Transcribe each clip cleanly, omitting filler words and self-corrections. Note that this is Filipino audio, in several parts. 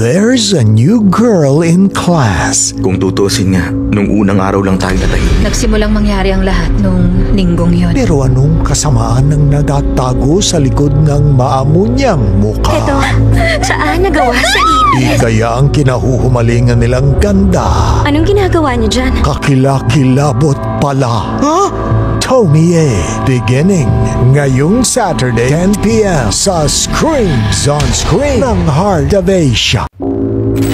There's a new girl in class. Kung tutusin nga, nung unang araw lang tayo natahimik. Nagsimulang mangyari ang lahat nung linggong yon. Pero anong kasamaan ang nagatago sa likod ng maamunyang mukha? Ito, saan nagawa sa Di kaya ang kinahuhumalingan nilang ganda? Anong ginagawa niyo dyan? Kakilakilabot pala. Huh? Tomie A. Beginning ngayong Saturday 10 p.m. sa Screams on Screen ng Heart of Asia.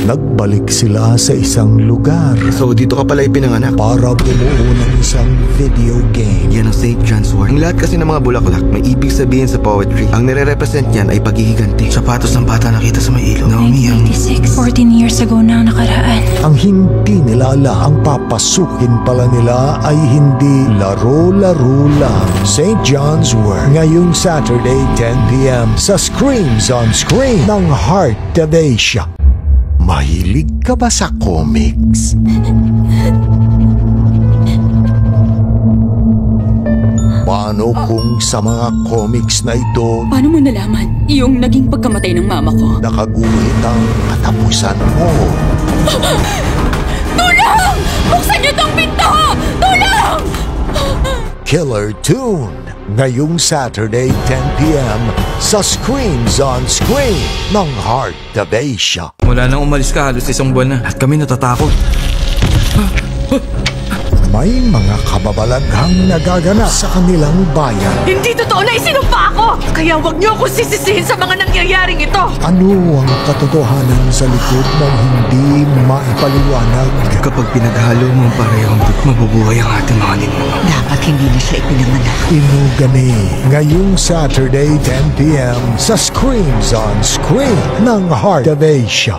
Nagbalik sila sa isang lugar So dito ka pala ipinanganak. para bumuo ng isang video game. Yan ang St. John's Wort. Ang lahat kasi ng mga bulaklak may ibig sabihin sa poetry. Ang nire-represent niyan ay paghihiganti. Sapatos ng bata nakita sa may ilog. Naomi, ang 14 years ago na ang nakaraan. Ang hindi nila alam, ang papasukin pala nila ay hindi laro-laro lang. St. John's Wort ngayong Saturday 10 p.m. sa Screams on Screen ng Heart of Asia. Mahilig ka ba sa comics? Paano kung sa mga comics na ito Paano mo nalaman yung naging pagkamatay ng mama ko? nakaguhit ang katapusan mo? Tulong! Buksan niyo tong pinto! Tulong! Killer Tune ngayong Saturday 10 p.m. sa Screams on Screen ng Heart of Asia. Mula nang umalis ka, halos isang buwan na. At kami natatakot. May mga kababalaghang nagaganap sa kanilang bayan. Hindi totoo na isinumpa ako! Kaya huwag niyo akong sisisihin sa mga nangyayaring ito! Ano ang katotohanan sa likod ng hindi maipaliwanag? Kapag pinaghalo mo ang parehong, mabubuhay ang ating mga ninuno. Dapat hindi na siya ipinanganak. Inugani ngayong Saturday 10 p.m. sa Screams on Screen ng Heart of Asia.